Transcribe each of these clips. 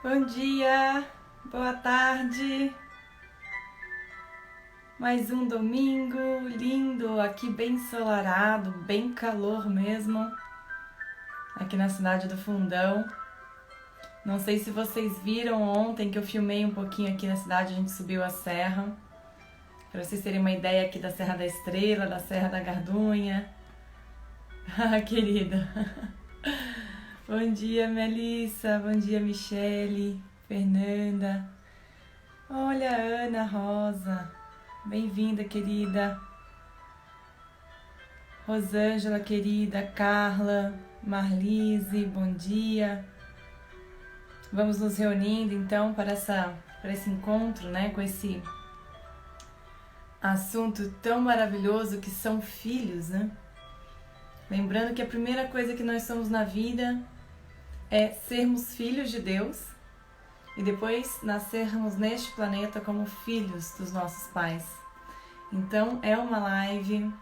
Bom dia, boa tarde. Mais um domingo lindo, aqui bem ensolarado, bem calor mesmo, aqui na cidade do Fundão. Não sei se vocês viram ontem que eu filmei um pouquinho aqui na cidade, a gente subiu a serra. Para vocês terem uma ideia aqui da Serra da Estrela, da Serra da Gardunha. Ah, querida. Bom dia, Melissa. Bom dia, Michele, Fernanda. Olha, Ana Rosa. Bem-vinda, querida. Rosângela, querida. Carla, Marlise, bom dia. Vamos nos reunindo, então, para esse encontro, né, com esse assunto tão maravilhoso que são filhos, né? Lembrando que a primeira coisa que nós somos na vida é sermos filhos de Deus e depois nascermos neste planeta como filhos dos nossos pais. Então é uma live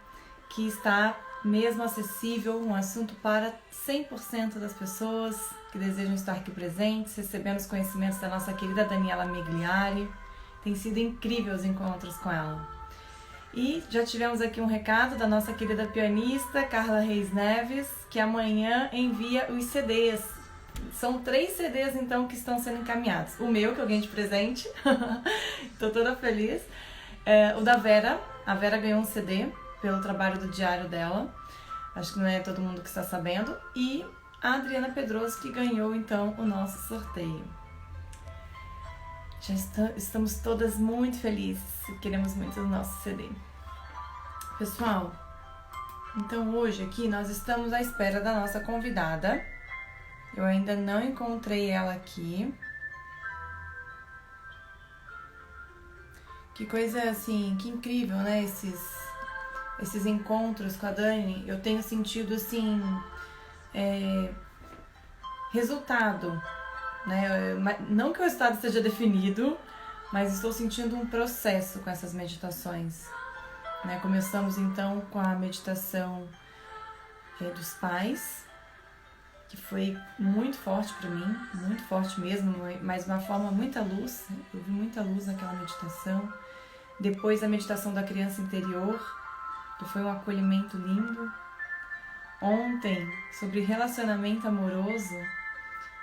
que está mesmo acessível, um assunto para 100% das pessoas que desejam estar aqui presentes, recebendo os conhecimentos da nossa querida Daniela Migliari. Tem sido incrível os encontros com ela. E já tivemos aqui um recado da nossa querida pianista Carla Reis Neves, que amanhã envia os CDs. São 3 CDs então que estão sendo encaminhados. O meu, que eu ganhei de presente, estou toda feliz. O da Vera, a Vera ganhou um CD pelo trabalho do diário dela. Acho que não é todo mundo que está sabendo. E a Adriana Pedroso, que ganhou então o nosso sorteio. Já estamos todas muito felizes e queremos muito o nosso CD. Pessoal, então hoje aqui nós estamos à espera da nossa convidada. Eu ainda não encontrei ela aqui. Que coisa assim, que incrível, né? Esses encontros com a Dani. Eu tenho sentido assim, resultado. Né? Não que o resultado esteja definido, mas estou sentindo um processo com essas meditações. Né? Começamos então com a meditação dos pais, que foi muito forte para mim, muito forte mesmo, mas de uma forma muita luz. Eu vi muita luz naquela meditação. Depois a meditação da criança interior, que foi um acolhimento lindo. Ontem, sobre relacionamento amoroso,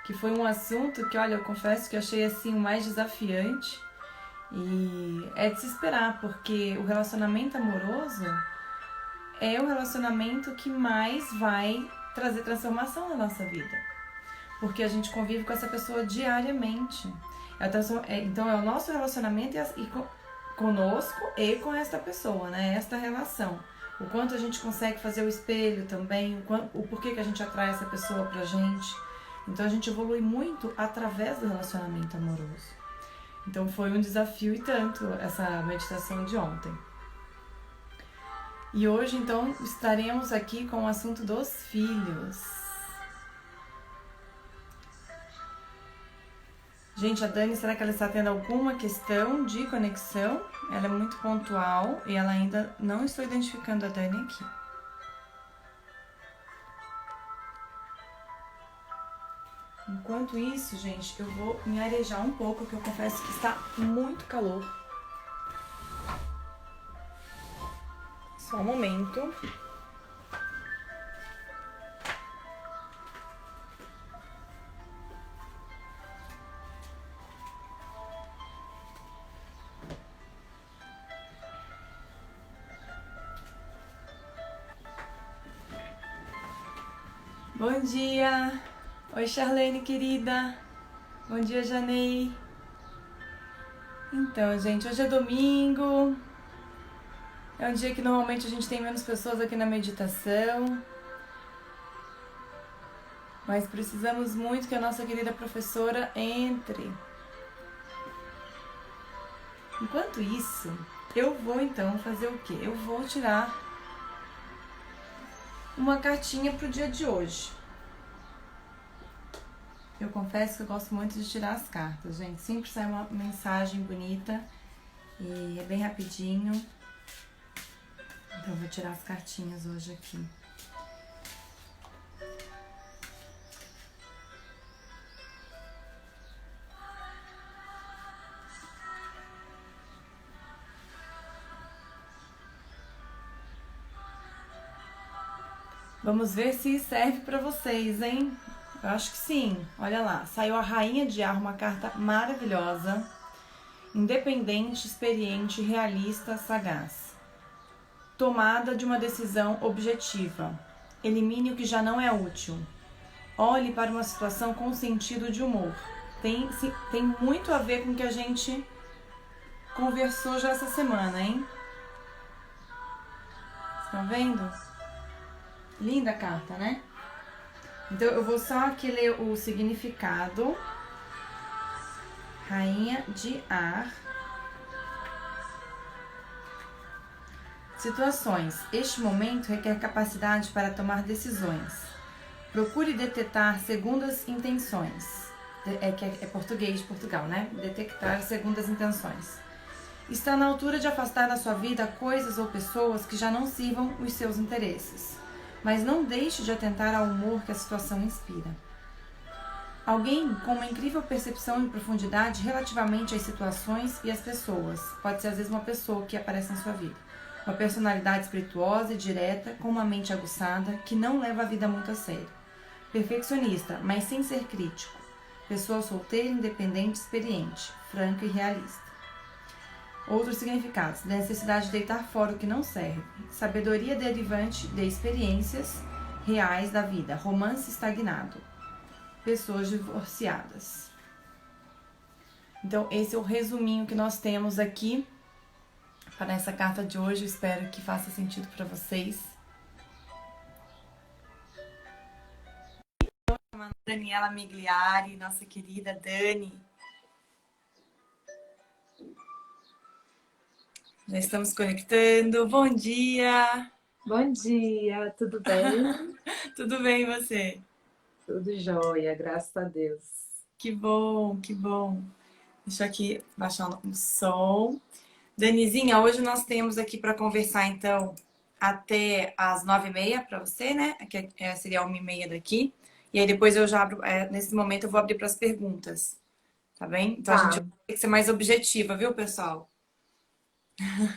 que foi um assunto que, olha, eu confesso que eu achei assim o mais desafiante e é de se esperar, porque o relacionamento amoroso é o relacionamento que mais vai trazer transformação na nossa vida, porque a gente convive com essa pessoa diariamente. Então é o nosso relacionamento conosco e com esta pessoa, né? Esta relação. O quanto a gente consegue fazer o espelho também, o porquê que a gente atrai essa pessoa pra gente. Então a gente evolui muito através do relacionamento amoroso. Então foi um desafio e tanto essa meditação de ontem. E hoje então estaremos aqui com o assunto dos filhos. Gente, a Dani, será que ela está tendo alguma questão de conexão? Ela é muito pontual e ela ainda não estou identificando a Dani aqui. Enquanto isso, gente, eu vou me arejar um pouco, que eu confesso que está muito calor. Só um momento. Bom dia! Oi, Charlene, querida. Bom dia, Janei. Então, gente, hoje é domingo. É um dia que normalmente a gente tem menos pessoas aqui na meditação. Mas precisamos muito que a nossa querida professora entre. Enquanto isso, eu vou então fazer o quê? Eu vou tirar uma cartinha pro dia de hoje. Eu confesso que eu gosto muito de tirar as cartas, gente. Sempre sai uma mensagem bonita e é bem rapidinho. Então eu vou tirar as cartinhas hoje aqui. Vamos ver se serve para vocês, hein? Eu acho que sim. Olha lá, saiu a Rainha de Ar, uma carta maravilhosa. Independente, experiente, realista, sagaz. Tomada de uma decisão objetiva. Elimine o que já não é útil. Olhe para uma situação com sentido de humor. Tem muito a ver com o que a gente conversou já essa semana, hein? Estão vendo? Linda a carta, né? Então eu vou só aqui ler o significado. Rainha de Ar. Situações. Este momento requer capacidade para tomar decisões. Procure detectar segundas intenções. É português de Portugal, né? Detectar segundas intenções. Está na altura de afastar da sua vida coisas ou pessoas que já não sirvam os seus interesses. Mas não deixe de atentar ao humor que a situação inspira. Alguém com uma incrível percepção e profundidade relativamente às situações e às pessoas. Pode ser às vezes uma pessoa que aparece na sua vida. Uma personalidade espirituosa e direta, com uma mente aguçada, que não leva a vida muito a sério. Perfeccionista, mas sem ser crítico. Pessoa solteira, independente, experiente, franca e realista. Outros significados: necessidade de deitar fora o que não serve. Sabedoria derivante de experiências reais da vida. Romance estagnado. Pessoas divorciadas. Então, esse é o resuminho que nós temos aqui para essa carta de hoje. Eu espero que faça sentido para vocês. Daniela Migliari, nossa querida Dani. Já estamos conectando. Bom dia! Bom dia, tudo bem? Tudo bem e você? Tudo jóia, graças a Deus. Que bom, que bom. Deixa eu aqui baixar o som. Danizinha, hoje nós temos aqui para conversar, então, até as 9h30 para você, né? Que seria 1h30 daqui. E aí depois eu já abro, nesse momento eu vou abrir para as perguntas, tá bem? Então a gente Tá, vai ter que ser mais objetiva, viu, pessoal?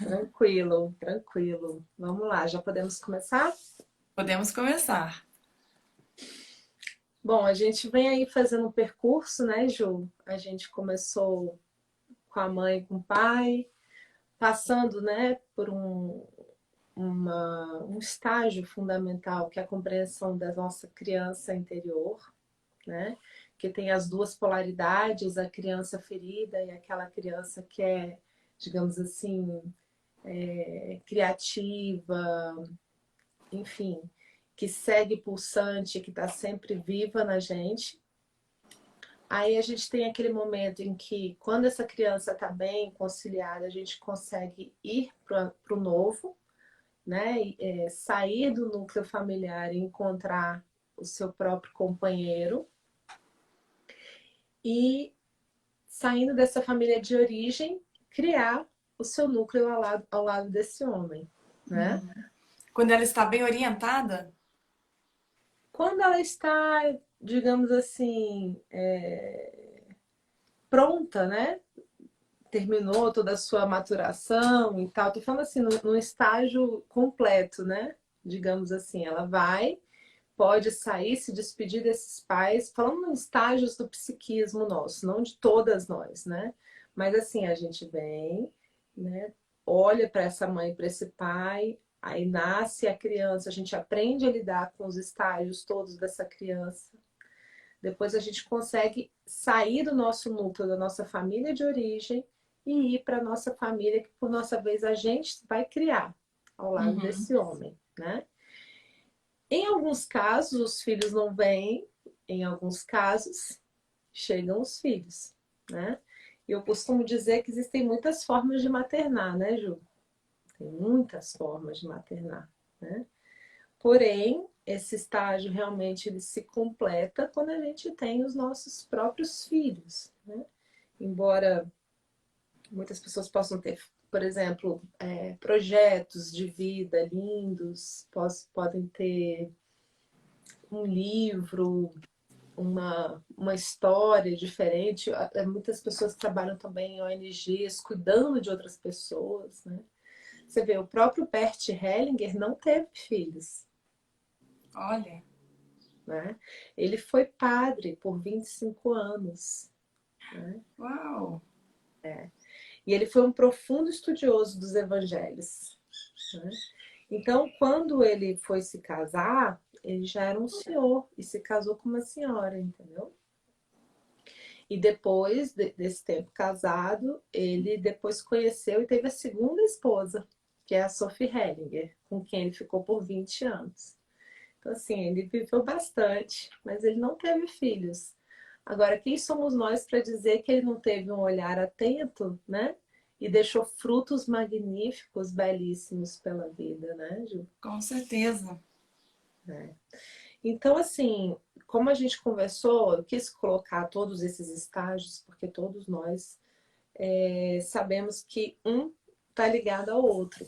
tranquilo, tranquilo. Vamos lá, já podemos começar? Podemos começar. Bom, a gente vem aí fazendo um percurso, né, Ju? A gente começou com a mãe e com o pai, passando, né, por um estágio fundamental, que é a compreensão da nossa criança interior, né? Que tem as duas polaridades, a criança ferida e aquela criança que é, digamos assim, criativa, enfim, que segue pulsante, que está sempre viva na gente. Aí a gente tem aquele momento em que, quando essa criança está bem conciliada, a gente consegue ir para o novo, né? Sair do núcleo familiar e encontrar o seu próprio companheiro. E, saindo dessa família de origem, criar o seu núcleo ao lado desse homem, né? Quando ela está bem orientada, Quando ela está, digamos assim, pronta, né? Terminou toda a sua maturação e tal. Tô falando assim, no estágio completo, né? Digamos assim, ela vai, pode sair, se despedir desses pais, falando em estágios do psiquismo nosso, não de todas nós, né? Mas assim, a gente vem, né? Olha para essa mãe, para esse pai, aí nasce a criança, a gente aprende a lidar com os estágios todos dessa criança. Depois a gente consegue sair do nosso núcleo, da nossa família de origem e ir para a nossa família, que por nossa vez a gente vai criar ao lado desse homem, né? Em alguns casos, os filhos não vêm, em alguns casos, chegam os filhos, né? E eu costumo dizer que existem muitas formas de maternar, né, Ju? Tem muitas formas de maternar, né? Porém, esse estágio realmente ele se completa quando a gente tem os nossos próprios filhos, né? Embora muitas pessoas possam ter, por exemplo, projetos de vida lindos, podem ter um livro, uma história diferente. Muitas pessoas trabalham também em ONGs, cuidando de outras pessoas, né? Você vê, o próprio Bert Hellinger não teve filhos. Olha, né? Ele foi padre por 25 anos, né? uau! E ele foi um profundo estudioso dos evangelhos, né? Então, quando ele foi se casar, ele já era um senhor e se casou com uma senhora, entendeu? E depois desse tempo casado, ele depois conheceu e teve a segunda esposa, que é a Sophie Hellinger, com quem ele ficou por 20 anos. Então, assim, ele viveu bastante, mas ele não teve filhos. Agora, quem somos nós para dizer que ele não teve um olhar atento, né? E deixou frutos magníficos, belíssimos pela vida, né, Ju? Com certeza. É. Então, assim, como a gente conversou, eu quis colocar todos esses estágios, porque todos nós sabemos que um está ligado ao outro.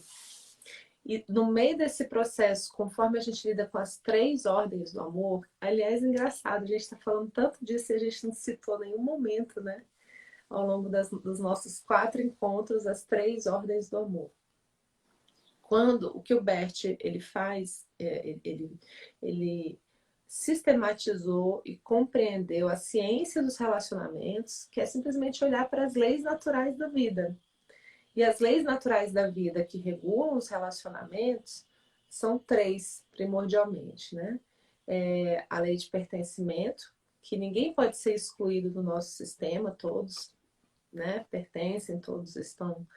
E no meio desse processo, conforme a gente lida com as 3 ordens do amor, aliás, engraçado, a gente está falando tanto disso e a gente não citou nenhum momento, né? Ao longo dos nossos 4 encontros, as 3 ordens do amor. Quando o que o Bert ele faz, ele sistematizou e compreendeu a ciência dos relacionamentos, que é simplesmente olhar para as leis naturais da vida. E as leis naturais da vida que regulam os relacionamentos são 3, primordialmente, né? A lei de pertencimento, que ninguém pode ser excluído do nosso sistema, todos, né, pertencem, todos estão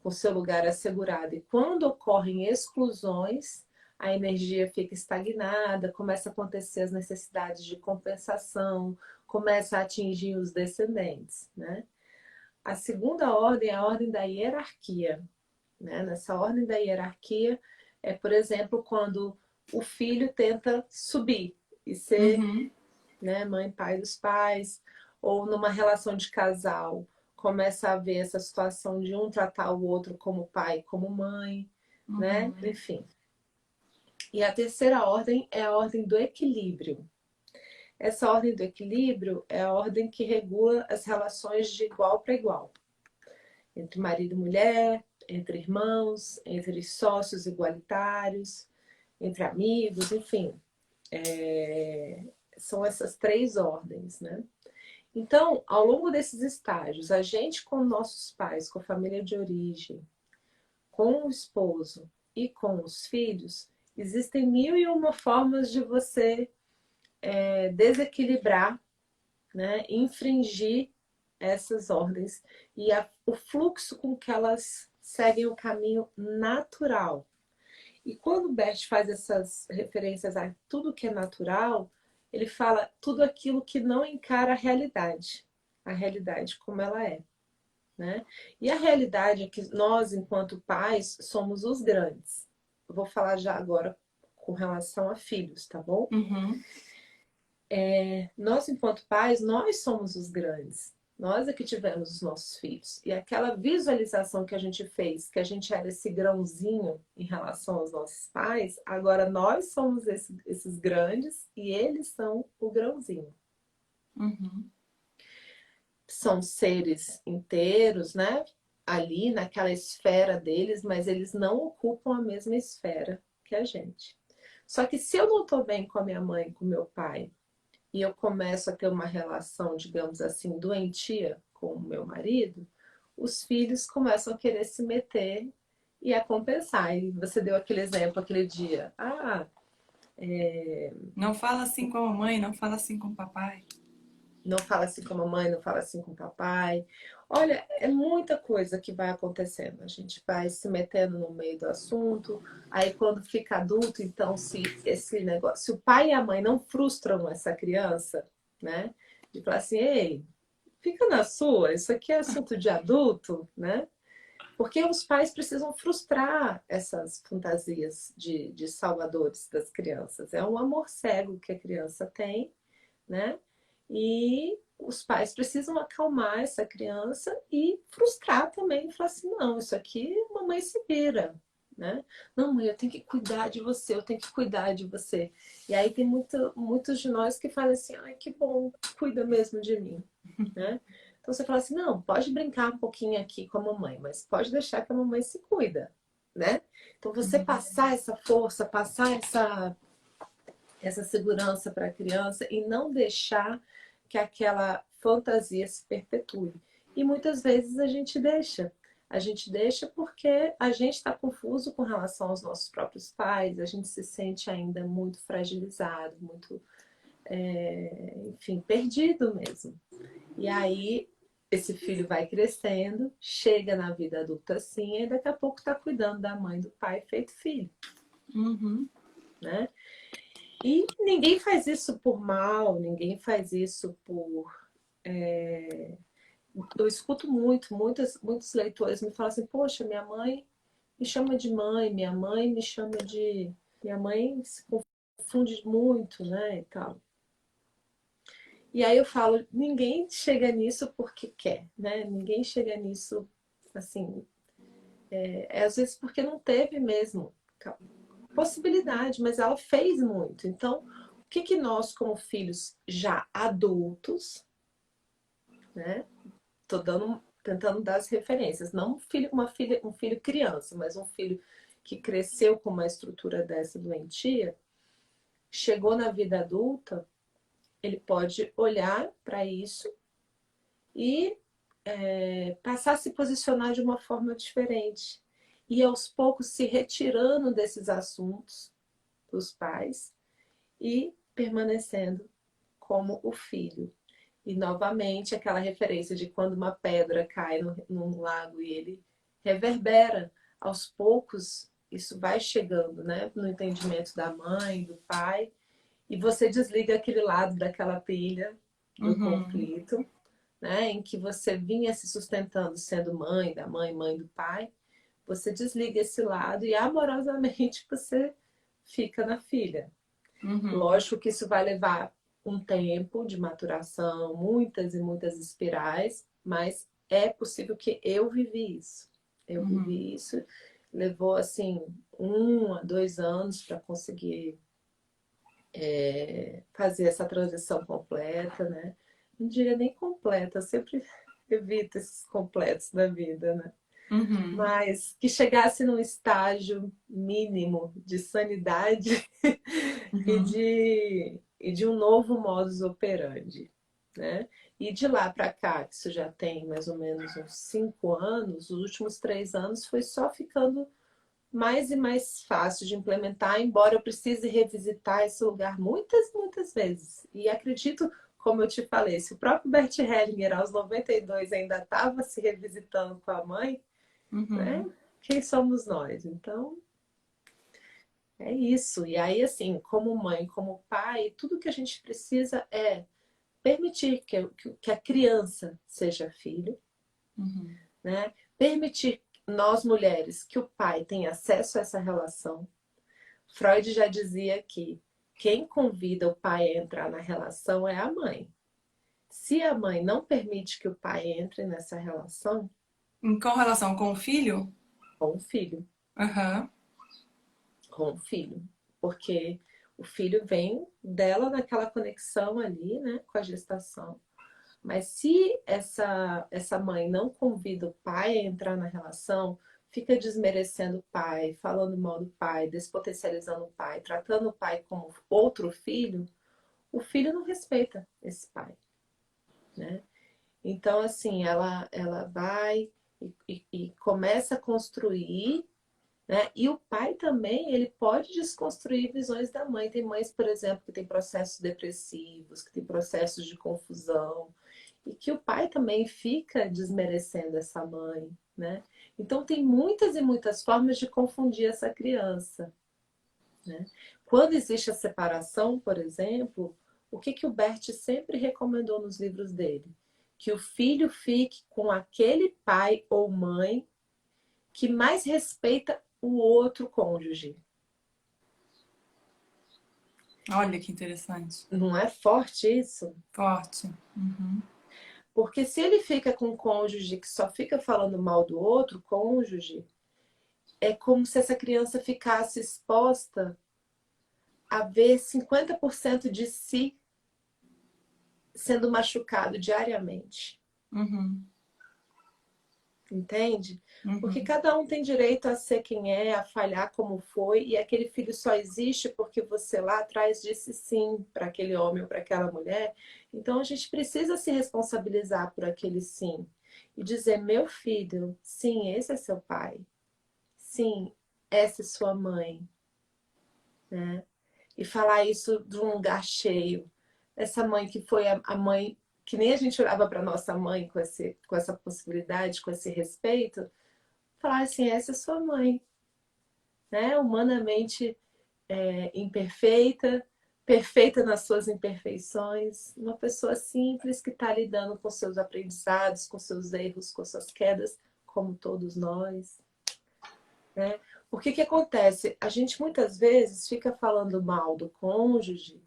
com seu lugar assegurado. E quando ocorrem exclusões, a energia fica estagnada, começa a acontecer as necessidades de compensação, começa a atingir os descendentes, né? A segunda ordem é a ordem da hierarquia, né? Nessa ordem da hierarquia por exemplo, quando o filho tenta subir e ser, Uhum, né, mãe, pai dos pais, ou numa relação de casal, começa a haver essa situação de um tratar o outro como pai, como mãe, né? uhum. Enfim. E a terceira ordem é a ordem do equilíbrio. Essa ordem do equilíbrio é a ordem que regula as relações de igual para igual, entre marido e mulher, entre irmãos, entre sócios igualitários, entre amigos, enfim. São essas 3 ordens, né? Então, ao longo desses estágios, a gente com nossos pais, com a família de origem, com o esposo e com os filhos, existem 1001 formas de você desequilibrar, né, infringir essas ordens e o fluxo com que elas seguem o caminho natural. E quando o Bert faz essas referências a tudo que é natural, ele fala tudo aquilo que não encara a realidade como ela é, né? E a realidade é que nós, enquanto pais, somos os grandes. Eu vou falar já agora com relação a filhos, tá bom? Uhum. Nós, enquanto pais, nós somos os grandes. Nós é que tivemos os nossos filhos. E aquela visualização que a gente fez, que a gente era esse grãozinho em relação aos nossos pais, agora nós somos esses grandes e eles são o grãozinho. Uhum. São seres inteiros, né? Ali naquela esfera deles, mas eles não ocupam a mesma esfera que a gente. Só que se eu não estou bem com a minha mãe, com o meu pai, e eu começo a ter uma relação, digamos assim, doentia com o meu marido, os filhos começam a querer se meter e a compensar. E você deu aquele exemplo aquele dia. Não fala assim com a mamãe, não fala assim com o papai. Não fala assim com a mamãe, não fala assim com o papai. Olha, é muita coisa que vai acontecendo. A gente vai se metendo no meio do assunto. Aí quando fica adulto, então se esse negócio, se o pai e a mãe não frustram essa criança, né? De falar assim, ei, fica na sua, isso aqui é assunto de adulto, né? Porque os pais precisam frustrar essas fantasias de salvadores das crianças. É um amor cego que a criança tem, né? E os pais precisam acalmar essa criança e frustrar também, falar assim, não, isso aqui mamãe se vira, né? Não, mãe, eu tenho que cuidar de você, eu tenho que cuidar de você. E aí tem muitos de nós que falam assim, ai, que bom, cuida mesmo de mim, né? Então você fala assim, não, pode brincar um pouquinho aqui com a mamãe, mas pode deixar que a mamãe se cuida, né? Então você Uhum. passar essa força, passar essa essa segurança para a criança e não deixar que aquela fantasia se perpetue. E muitas vezes a gente deixa. A gente deixa porque a gente está confuso com relação aos nossos próprios pais, a gente se sente ainda muito fragilizado, muito, enfim, perdido mesmo. E aí esse filho vai crescendo, chega na vida adulta assim, e daqui a pouco está cuidando da mãe e do pai feito filho. Uhum. Né? E ninguém faz isso por mal, ninguém faz isso por... Eu escuto muitos leitores me falam assim, poxa, minha mãe me chama de mãe, minha mãe me chama de... Minha mãe se confunde muito, né, e tal. E aí eu falo, ninguém chega nisso porque quer, né? Ninguém chega nisso, assim, às vezes porque não teve mesmo possibilidade, mas ela fez muito. Então, o que que nós, como filhos já adultos, né? Tô tentando dar as referências, não um filho criança, mas um filho que cresceu com uma estrutura dessa doentia, chegou na vida adulta, ele pode olhar para isso e passar a se posicionar de uma forma diferente. E aos poucos se retirando desses assuntos dos pais e permanecendo como o filho. E novamente aquela referência de quando uma pedra cai num lago e ele reverbera. Aos poucos isso vai chegando, né, no entendimento da mãe, do pai, e você desliga aquele lado daquela pilha do Uhum. conflito, né, em que você vinha se sustentando sendo mãe da mãe, mãe do pai. Você desliga esse lado e amorosamente você fica na filha. Uhum. Lógico que isso vai levar um tempo de maturação, muitas e muitas espirais, mas é possível que eu vivi isso. Eu Uhum. vivi isso, levou assim 1 a 2 anos para conseguir fazer essa transição completa, né? Não diria nem completa, eu sempre evito esses completos da vida, né? Uhum. Mas que chegasse num estágio mínimo de sanidade Uhum. e de um novo modus operandi, né? E de lá para cá, que isso já tem mais ou menos uns 5 anos, os últimos 3 anos foi só ficando mais e mais fácil de implementar, embora eu precise revisitar esse lugar muitas vezes. E acredito, como eu te falei, se o próprio Bert Hellinger, aos 92, ainda estava se revisitando com a mãe, né? Uhum. Quem somos nós? Então, é isso. E aí, assim, como mãe, como pai, tudo que a gente precisa é permitir que a criança seja filho, Uhum. né? Permitir nós mulheres que o pai tenha acesso a essa relação. Freud já dizia que quem convida o pai a entrar na relação é a mãe. Se a mãe não permite que o pai entre nessa relação, Em qual relação com o filho? com o filho, Aham. com o filho, porque o filho vem dela naquela conexão ali, né, com a gestação. Mas se essa mãe não convida o pai a entrar na relação, fica desmerecendo o pai, falando mal do pai, despotencializando o pai, tratando o pai como outro filho, o filho não respeita esse pai, né? Então, assim, ela vai e começa a construir, né? E o pai também, ele pode desconstruir visões da mãe. Tem mães, por exemplo, que têm processos depressivos, que têm processos de confusão, e que o pai também fica desmerecendo essa mãe, né? Então tem muitas e muitas formas de confundir essa criança, né? Quando existe a separação, por exemplo, o que que o Bert sempre recomendou nos livros dele? Que o filho fique com aquele pai ou mãe que mais respeita o outro cônjuge. Olha que interessante. Não é forte isso? Forte. Uhum. Porque se ele fica com um cônjuge que só fica falando mal do outro cônjuge, é como se essa criança ficasse exposta a ver 50% de si sendo machucado diariamente. Uhum. Entende? Porque Uhum. cada um tem direito a ser quem é, a falhar como foi, e aquele filho só existe porque você lá atrás disse sim para aquele homem ou para aquela mulher. Então a gente precisa se responsabilizar por aquele sim e dizer: meu filho, sim, esse é seu pai, sim, essa é sua mãe, né? E falar isso de um lugar cheio. Essa mãe que foi a mãe que nem a gente olhava para nossa mãe com essa possibilidade, com esse respeito, falar assim: essa é sua mãe, né? Humanamente imperfeita, perfeita nas suas imperfeições, uma pessoa simples que está lidando com seus aprendizados, com seus erros, com suas quedas, como todos nós, né? O que que acontece? A gente muitas vezes fica falando mal do cônjuge,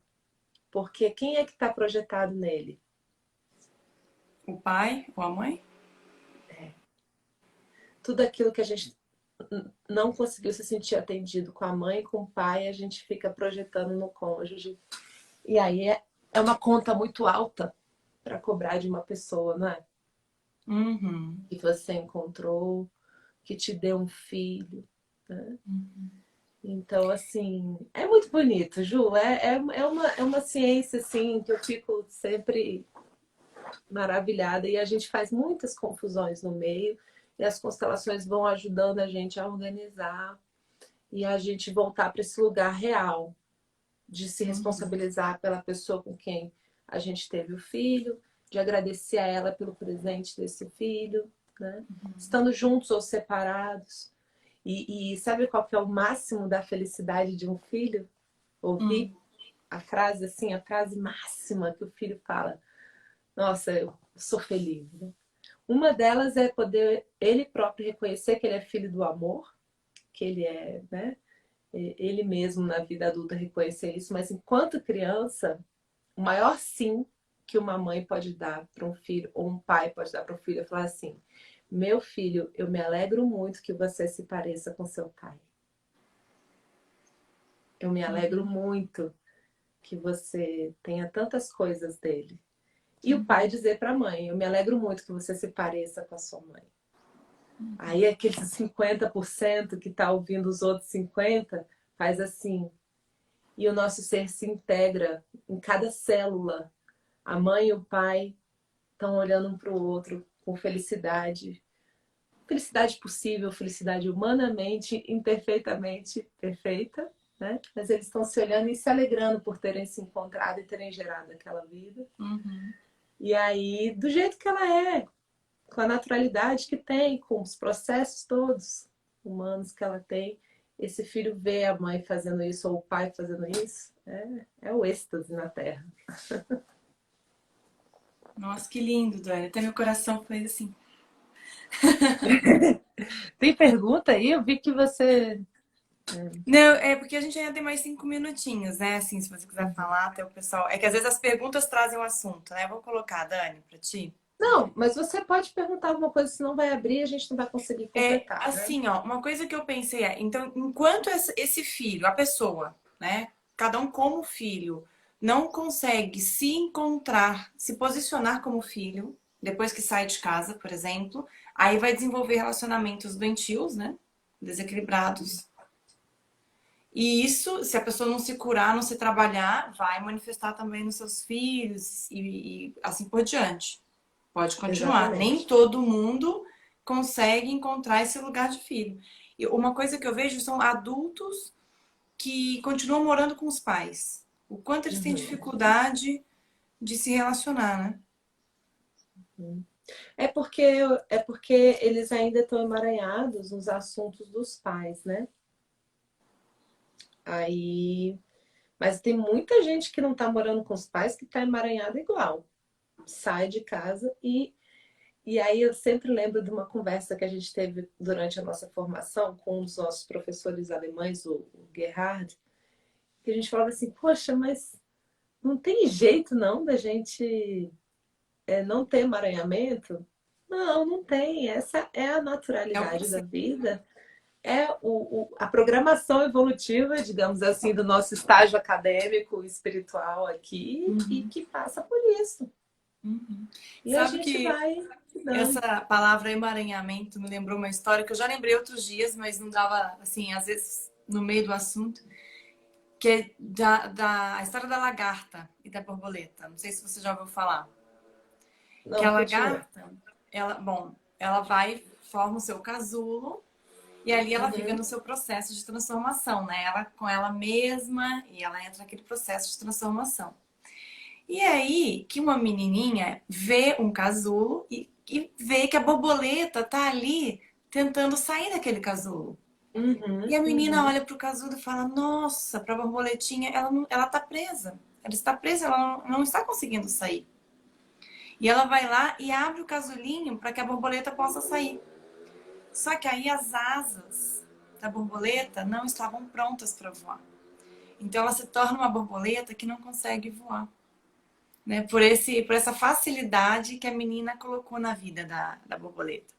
porque quem é que está projetado nele? O pai ou a mãe? Tudo aquilo que a gente não conseguiu se sentir atendido com a mãe, com o pai, a gente fica projetando no cônjuge. E aí é uma conta muito alta para cobrar de uma pessoa, não é? Uhum. Que você encontrou, que te deu um filho, né? Então, assim, é muito bonito, Ju. É uma ciência, assim, que eu fico sempre maravilhada. E a gente faz muitas confusões no meio. E as constelações vão ajudando a gente a organizar e a gente voltar para esse lugar real de se Uhum. responsabilizar pela pessoa com quem a gente teve o filho, de agradecer a ela pelo presente desse filho, né? Estando juntos ou separados. E sabe qual que é o máximo da felicidade de um filho? Ouvir Uhum. a frase assim, a frase máxima que o filho fala: nossa, eu sou feliz, né? Uma delas é poder ele próprio reconhecer que ele é filho do amor, que ele é, né? Ele mesmo na vida adulta reconhecer isso, mas enquanto criança, o maior sim que uma mãe pode dar para um filho, ou um pai pode dar para um filho, é falar assim: meu filho, eu me alegro muito que você se pareça com seu pai. Eu me alegro muito que você tenha tantas coisas dele. E o pai dizer para a mãe: eu me alegro muito que você se pareça com a sua mãe. Aí aqueles 50% que está ouvindo os outros 50% faz assim. E o nosso ser se integra em cada célula. A mãe e o pai estão olhando um para o outro com felicidade. Felicidade possível, felicidade humanamente, imperfeitamente perfeita, né? Mas eles estão se olhando e se alegrando por terem se encontrado e terem gerado aquela vida. Uhum. E aí, do jeito que ela é, com a naturalidade que tem, com os processos todos humanos que ela tem, esse filho vê a mãe fazendo isso ou o pai fazendo isso, é o êxtase na Terra. Nossa, que lindo, Dani. Até meu coração fez assim. Tem pergunta aí? Eu vi que você. Não, é porque a gente ainda tem mais 5 minutinhos, né? Assim, se você quiser falar, até o pessoal. É que às vezes as perguntas trazem o assunto, né? Vou colocar, Dani, pra ti. Não, mas você pode perguntar alguma coisa, senão vai abrir e a gente não vai conseguir É completar, né? assim, ó, uma coisa que eu pensei é, então, enquanto esse filho, a pessoa, né? Cada um como filho, não consegue se encontrar, se posicionar como filho, depois que sai de casa, por exemplo, aí vai desenvolver relacionamentos doentios, né? Desequilibrados. E isso, se a pessoa não se curar, não se trabalhar, vai manifestar também nos seus filhos e assim por diante. Pode continuar. Nem Exatamente. todo mundo consegue encontrar esse lugar de filho. E uma coisa que eu vejo são adultos que continuam morando com os pais. O quanto eles têm Uhum. dificuldade de se relacionar, né? É porque, é porque eles ainda estão emaranhados nos assuntos dos pais, né? Aí. Mas tem muita gente que não está morando com os pais que está emaranhada igual. Sai de casa e aí eu sempre lembro de uma conversa que a gente teve durante a nossa formação com um dos nossos professores alemães, o Gerhard, que a gente falava assim: poxa, mas não tem jeito não da gente não ter emaranhamento? Não, não tem. Essa é a É o naturalidade da processo. vida. É a programação evolutiva, digamos assim, do nosso estágio acadêmico e espiritual aqui e Uhum, que passa por isso. uhum. E a Sabe gente que vai. Não. essa palavra emaranhamento me lembrou uma história que eu já lembrei outros dias, mas não dava, assim, às vezes no meio do assunto, que é da a história da lagarta e da borboleta. Não sei se você já ouviu falar. Que Não, a continua. lagarta, ela vai, forma o seu casulo e ali ela fica Uhum. no seu processo de transformação, né? Ela com ela mesma e ela entra naquele processo de transformação. E aí que uma menininha vê um casulo e vê que a borboleta tá ali tentando sair daquele casulo. E Uhum. a menina Uhum. olha pro casulo e fala: Nossa, pra borboletinha, ela tá presa. Ela está presa, ela não está conseguindo sair. E ela vai lá e abre o casulinho para que a borboleta possa sair. Só que aí as asas da borboleta não estavam prontas para voar. Então ela se torna uma borboleta que não consegue voar, né? Por essa facilidade que a menina colocou na vida da borboleta.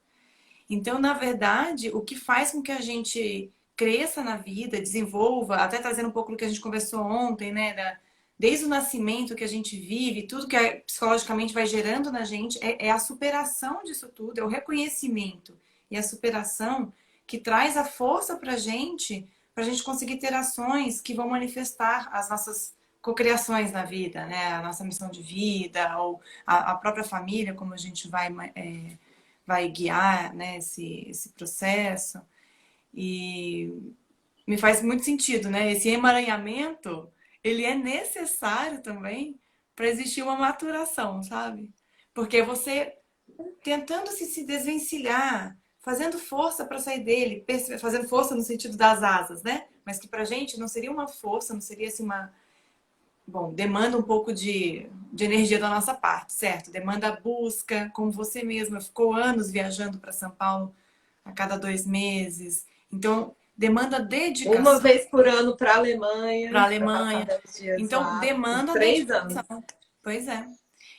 Então, na verdade, o que faz com que a gente cresça na vida, desenvolva, até trazendo um pouco do que a gente conversou ontem, né? Desde o nascimento que a gente vive, tudo que psicologicamente vai gerando na gente, é a superação disso tudo, é o reconhecimento e a superação que traz a força para a gente conseguir ter ações que vão manifestar as nossas cocriações na vida, né? A nossa missão de vida, ou a própria família, como a gente vai guiar, né, esse processo. E me faz muito sentido, né? Esse emaranhamento, ele é necessário também para existir uma maturação, sabe? Porque você tentando se desvencilhar, fazendo força para sair dele, fazendo força no sentido das asas, né? Mas que pra gente não seria uma força, não seria assim uma. Bom, demanda um pouco de energia da nossa parte, certo? Demanda busca, como você mesma ficou anos viajando para São Paulo a cada 2 meses. Então, demanda Uma dedicação vez por ano para a para a Alemanha, para passar Alemanha. 10 dias Então, lá, por demanda 3 anos. dedicação. Pois é.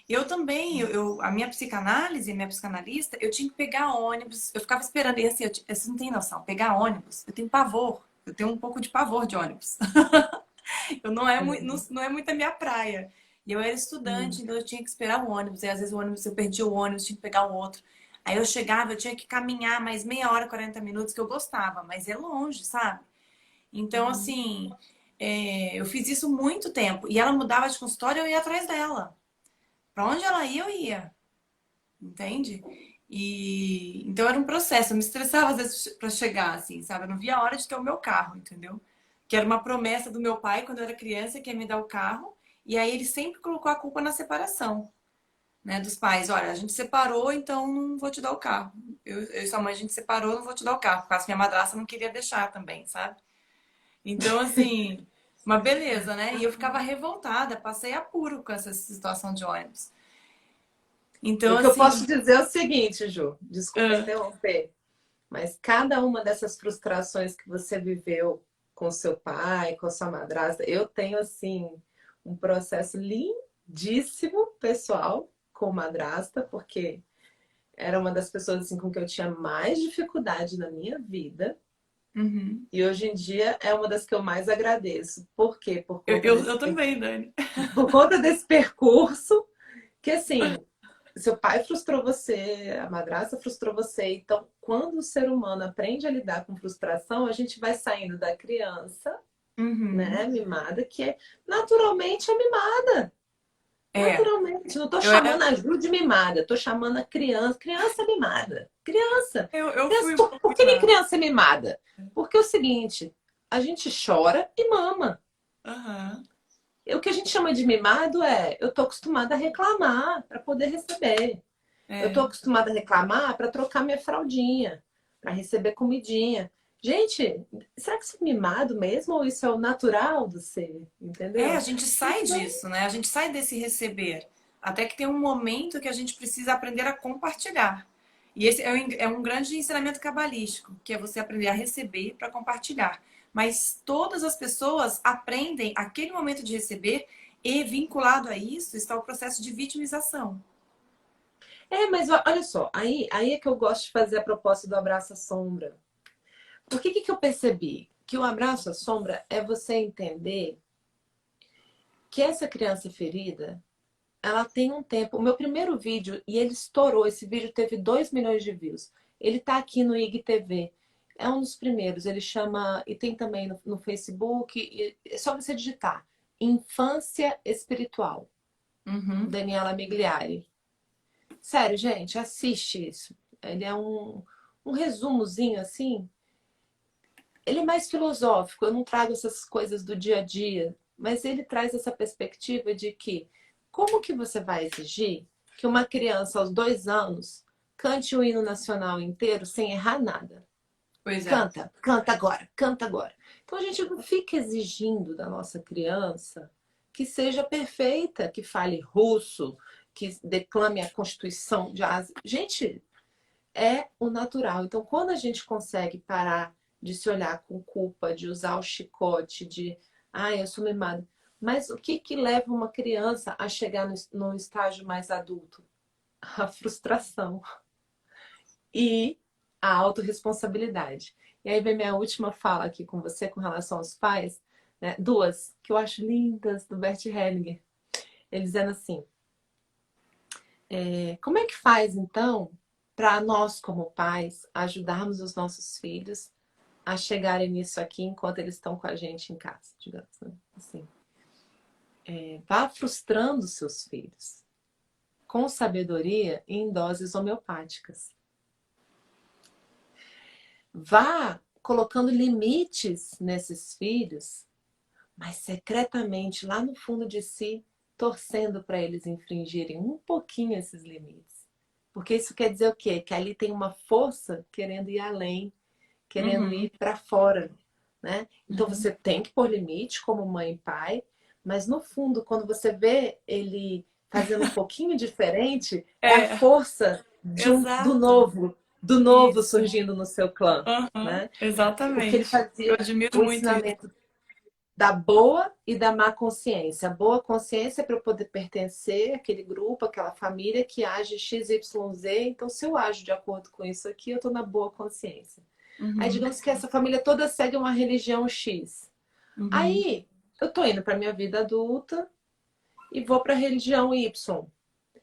Eu também, a minha psicanálise, a minha psicanalista, eu tinha que pegar ônibus. Eu ficava esperando. E assim, você não tem noção, pegar ônibus, eu tenho pavor. Eu tenho um pouco de pavor de ônibus. Eu não é muito a minha praia. E eu era estudante, Hum. então eu tinha que esperar o ônibus. E às vezes o ônibus, eu perdia o ônibus, tinha que pegar o outro. Aí eu chegava, eu tinha que caminhar mais meia hora, 40 minutos, que eu gostava, mas é longe, sabe? Então, Uhum. assim, eu fiz isso muito tempo. E ela mudava de consultório, eu ia atrás dela. Pra onde ela ia, eu ia. Entende? E então era um processo. Eu me estressava às vezes para chegar, assim, sabe? Eu não via a hora de ter o meu carro, entendeu? Que era uma promessa do meu pai quando eu era criança, que ia me dar o carro. E aí ele sempre colocou a culpa na separação, né? Dos pais. Olha, a gente separou, então não vou te dar o carro. Eu e sua mãe, a gente separou, não vou te dar o carro. Por causa que minha madrasta não queria deixar também, sabe? Então, assim, uma beleza, né? E eu ficava revoltada, passei apuro com essa situação de ônibus. Então, O que eu posso assim. dizer é o seguinte, Ju, desculpa ah, interromper, mas cada uma dessas frustrações que você viveu com seu pai, com sua madrasta, eu tenho assim um processo lindíssimo pessoal com madrasta, porque era uma das pessoas assim com que eu tinha mais dificuldade na minha vida. uhum. E hoje em dia é uma das que eu mais agradeço. Por quê? Eu também, Dani. Por conta desse percurso, que assim, seu pai frustrou você, a madrasta frustrou você. Então, quando o ser humano aprende a lidar com frustração, a gente vai saindo da criança, Uhum. né, mimada, que é naturalmente a mimada. É, Naturalmente. Não estou eu chamando era. a Ju de mimada, estou chamando a criança. Criança é mimada. Criança. Eu Criança. fui um Por pouco que mimada. criança é mimada? Porque é o seguinte, a gente chora e mama. Aham. O que a gente chama de mimado é eu tô acostumada a reclamar para poder receber. Eu tô É. acostumada a reclamar para trocar minha fraldinha, para receber comidinha. Gente, será que isso é mimado mesmo ou isso é o natural do ser? A Entendeu? gente sai Então, disso, né? A gente sai desse receber. Até que tem um momento que a gente precisa aprender a compartilhar. E esse é um grande ensinamento cabalístico, que é você aprender a receber para compartilhar. Mas todas as pessoas aprendem aquele momento de receber e vinculado a isso está o processo de vitimização. mas olha só, aí é que eu gosto de fazer a proposta do abraço à sombra. Por que eu percebi? Que o abraço à sombra é você entender que essa criança ferida, ela tem um tempo. O meu primeiro vídeo, e ele estourou, esse vídeo teve 2 milhões de views. Ele tá aqui no IGTV. É um dos primeiros. Ele chama, e tem também no Facebook, é só você digitar. Infância Espiritual, Uhum. Daniela Migliari. Sério, gente, assiste isso. Ele é um resumozinho assim. Ele é mais filosófico, eu não trago essas coisas do dia a dia, mas ele traz essa perspectiva de que como que você vai exigir que uma criança aos 2 anos cante o hino nacional inteiro sem errar nada? Pois é. Canta, canta agora, canta agora. Então a gente não fica exigindo da nossa criança que seja perfeita, que fale russo, que declame a Constituição de Ásia. Gente, é o natural. Então, quando a gente consegue parar de se olhar com culpa, de usar o chicote, de eu sou mimada. Mas o que leva uma criança a chegar no estágio mais adulto? A frustração e a autorresponsabilidade. E aí vem minha última fala aqui com você com relação aos pais, né? Duas que eu acho lindas do Bert Hellinger. Ele dizendo assim: como é que faz então para nós como pais ajudarmos os nossos filhos a chegarem nisso aqui enquanto eles estão com a gente em casa, digamos, né? Assim, vá frustrando seus filhos com sabedoria e em doses homeopáticas. Vá colocando limites nesses filhos, mas secretamente, lá no fundo de si, torcendo para eles infringirem um pouquinho esses limites. Porque isso quer dizer o quê? Que ali tem uma força querendo ir além, querendo Uhum. ir para fora, né? Então Uhum. você tem que pôr limite como mãe e pai, mas no fundo, quando você vê ele fazendo um pouquinho diferente, é a É, força exato. do novo Isso. surgindo no seu clã, Uhum. né? O que ele Exatamente. Eu fazia, admiro o muito isso. ensinamento da boa e da má consciência. A boa consciência é para eu poder pertencer àquele grupo, àquela família que age XYZ. Então, se eu ajo de acordo com isso aqui, eu estou na boa consciência. Aí, Uhum. digamos que essa família toda segue uma religião X. Uhum. Aí, eu estou indo para minha vida adulta e vou para a religião Y.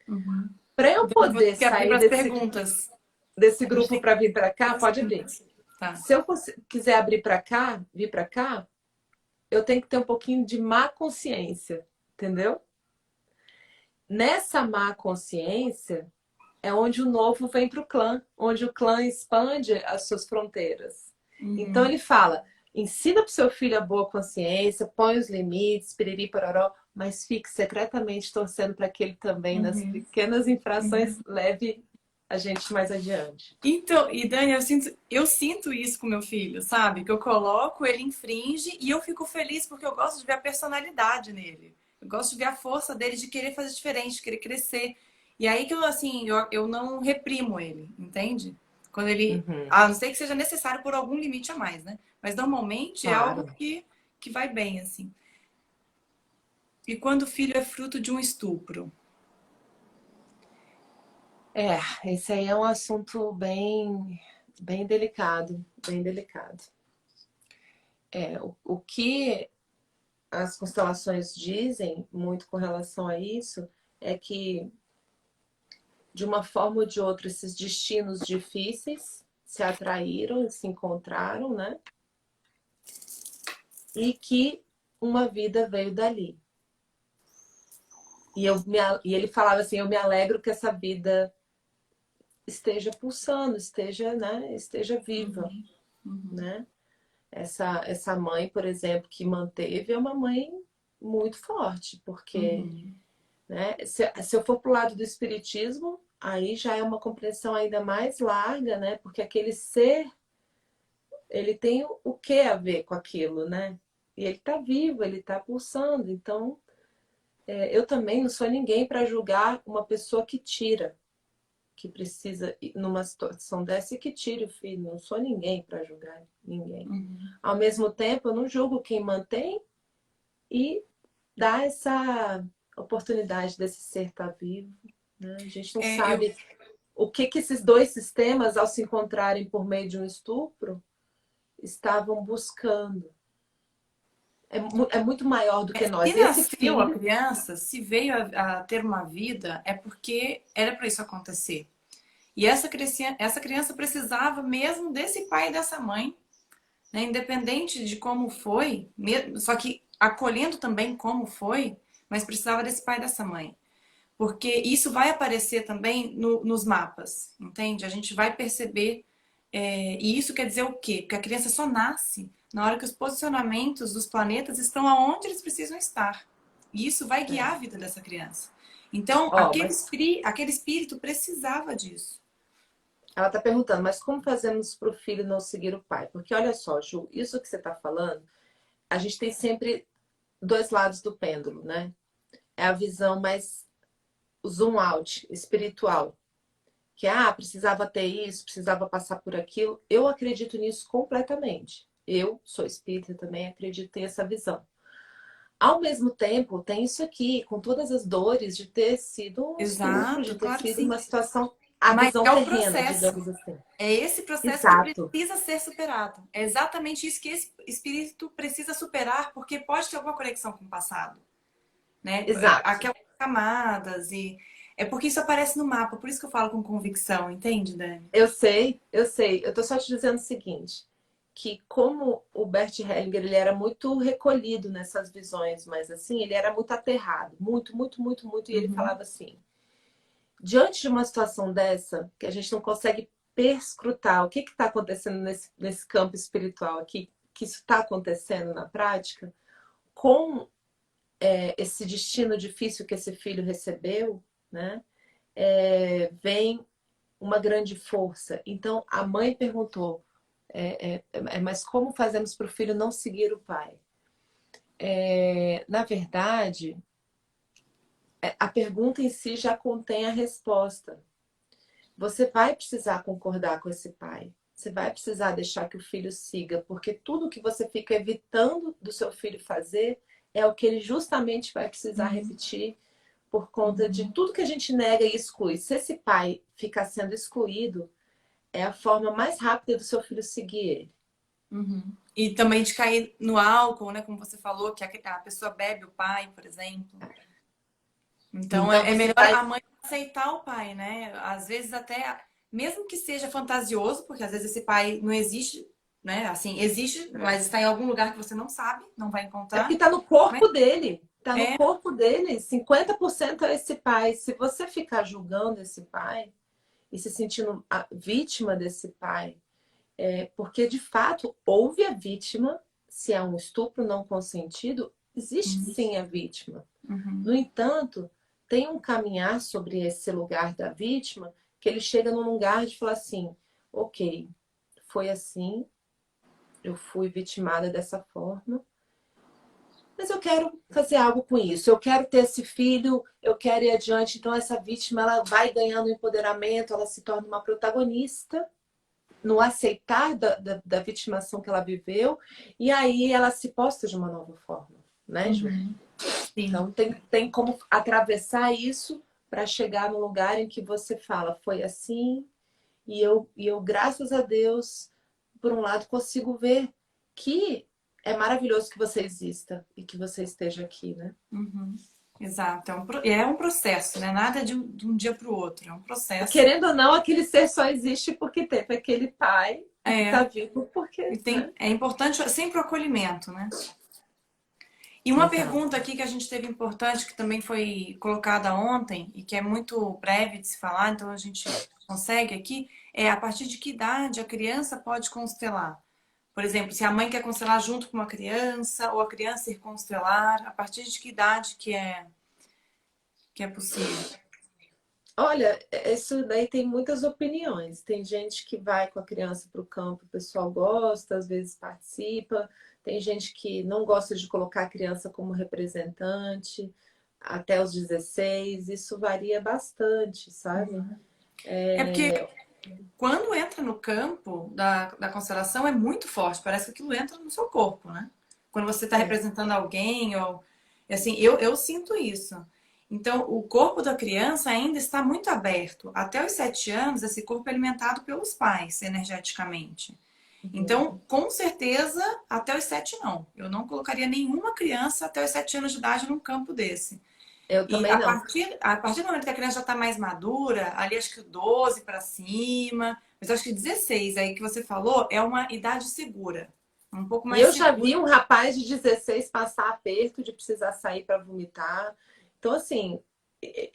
Uhum. Para eu Dani, vou ter poder que abrir sair para as perguntas. desse A gente grupo tem que para vir para cá, abrir as pode abrir. perguntas. Tá. Se eu quiser abrir para cá, vir para cá, eu tenho que ter um pouquinho de má consciência, entendeu? Nessa má consciência é onde o novo vem para o clã, onde o clã expande as suas fronteiras. Então Uhum. ele fala: ensina para o seu filho a boa consciência, põe os limites, piriri pororó, mas fique secretamente torcendo para que ele também, nas Uhum. pequenas infrações, Uhum. leve a gente mais adiante. Então, e Dani, eu sinto isso com meu filho, sabe? Que eu coloco, ele infringe e eu fico feliz porque eu gosto de ver a personalidade nele. Eu gosto de ver a força dele de querer fazer diferente, de querer crescer. E aí que eu, assim, eu não reprimo ele, entende? Quando ele. Uhum, A não ser que seja necessário por algum limite a mais, né? Mas normalmente é algo claro. que vai bem, assim. E quando o filho é fruto de um estupro? É, esse aí é um assunto bem delicado, bem delicado. O que as constelações dizem muito com relação a isso é que, de uma forma ou de outra, esses destinos difíceis se atraíram e se encontraram, né? E que uma vida veio dali. E ele falava assim: eu me alegro que essa vida esteja pulsando, esteja viva, Uhum. Uhum. né? Essa mãe, por exemplo, que manteve, é uma mãe muito forte, porque, Uhum. né, se eu for para o lado do espiritismo, aí já é uma compreensão ainda mais larga, né? Porque aquele ser, ele tem o que a ver com aquilo, né? E ele está vivo, ele está pulsando. Então, eu também não sou ninguém para julgar uma pessoa que tira, que precisa, numa situação dessa, e que tire o filho. Não sou ninguém para julgar ninguém. Uhum. Ao mesmo tempo, eu não julgo quem mantém e dá essa oportunidade desse ser estar vivo, né? A gente não É, eu, sabe o que esses dois sistemas, ao se encontrarem por meio de um estupro, estavam buscando. é muito maior do que Se nós. Esse nasceu a filho, criança, se veio a ter uma vida, é porque era para isso acontecer. E essa criança precisava mesmo desse pai e dessa mãe, né? Independente de como foi, só que acolhendo também como foi, mas precisava desse pai e dessa mãe. Porque isso vai aparecer também nos mapas, entende? A gente vai perceber, e isso quer dizer o quê? Porque a criança só nasce na hora que os posicionamentos dos planetas estão aonde eles precisam estar. E isso vai guiar a vida dessa criança. Então, ó, mas aquele espírito precisava disso. ela está perguntando, mas como fazemos para o filho não seguir o pai? Porque olha só, Ju, isso que você está falando, a gente tem sempre dois lados do pêndulo, né? É a visão mais zoom out, espiritual. Que, precisava ter isso, precisava passar por aquilo. Eu acredito nisso completamente. Eu sou espírita também, acredito nessa visão. Ao mesmo tempo, tem isso aqui, com todas as dores de ter sido um estupro, de Exato, ter claro que sido sim. uma situação, a Mas visão é o terrena, processo. digamos assim. É esse processo que Exato, precisa ser superado. É exatamente isso que esse espírito precisa superar, porque pode ter alguma conexão com o passado, né? exato. Aquelas camadas e é porque isso aparece no mapa, por isso que eu falo com convicção, entende, Dani? Eu sei, eu sei. Eu tô só te dizendo o seguinte, que como o Bert Hellinger, ele era muito recolhido nessas visões, mas assim, ele era muito aterrado, muito, muito, muito, muito, e ele Uhum, falava assim, diante de uma situação dessa, que a gente não consegue perscrutar o que está acontecendo nesse campo espiritual aqui, que isso está acontecendo na prática, com esse destino difícil que esse filho recebeu, né? Vem uma grande força. Então a mãe perguntou, mas como fazemos para o filho não seguir o pai? Na verdade, a pergunta em si já contém a resposta. Você vai precisar concordar com esse pai. Você vai precisar deixar que o filho siga, porque tudo que você fica evitando do seu filho fazer é o que ele justamente vai precisar uhum, repetir por conta de uhum, tudo que a gente nega e exclui. Se esse pai ficar sendo excluído, é a forma mais rápida do seu filho seguir ele. uhum. E também de cair no álcool, né? Como você falou, que a pessoa bebe o pai, por exemplo. Então Então é você melhor vai. a mãe aceitar o pai, né? Às vezes até, mesmo que seja fantasioso, porque às vezes esse pai não existe, né? Assim, existe, mas está em algum lugar que você não sabe, não vai É porque encontrar. está no Mas corpo dele. Está no é, corpo dele. 50% é esse pai. Se você ficar julgando esse pai e se sentindo a vítima desse pai, porque de fato houve a vítima, se é um estupro não consentido, existe uhum, sim a vítima. uhum, No entanto, tem um caminhar sobre esse lugar da vítima que ele chega num lugar de falar assim: ok, foi assim, eu fui vitimada dessa forma, mas eu quero fazer algo com isso. Eu quero ter esse filho, eu quero ir adiante. Então essa vítima ela vai ganhando empoderamento, ela se torna uma protagonista no aceitar da vitimação que ela viveu, e aí ela se posta de uma nova forma, né, Ju? uhum. Sim. Então tem como atravessar isso para chegar no lugar em que você fala, foi assim, e eu, graças a Deus, por um lado, consigo ver que é maravilhoso que você exista e que você esteja aqui, né? Uhum. Exato. É um processo, né? Nada de um dia para o outro. É um processo. Querendo ou não, aquele ser só existe porque teve aquele pai e que está É. vivo porque, E né? é importante sempre o acolhimento, né? E uma Exato. pergunta aqui que a gente teve importante, que também foi colocada ontem, e que é muito breve de se falar, então a gente consegue aqui, é a partir de que idade a criança pode constelar? Por exemplo, se a mãe quer constelar junto com uma criança, ou a criança ir constelar, a partir de que idade que é possível? Olha, isso daí tem muitas opiniões. Tem gente que vai com a criança para o campo, o pessoal gosta, às vezes participa. Tem gente que não gosta de colocar a criança como representante até os 16. Isso varia bastante, sabe? É porque quando entra no campo da constelação é muito forte, parece que aquilo entra no seu corpo, né? Quando você está É. representando alguém, ou assim, eu sinto isso. Então, o corpo da criança ainda está muito aberto. Até os 7 anos, esse corpo é alimentado pelos pais, energeticamente. Então, com certeza, até os 7 não. Eu não colocaria nenhuma criança até os 7 anos de idade num campo desse. Eu E também não. a partir do momento que a criança já está mais madura, ali acho que 12 para cima, mas acho que 16 aí que você falou é uma idade segura. Um pouco E mais eu já segura. vi um rapaz de 16 passar aperto de precisar sair para vomitar. Então, assim,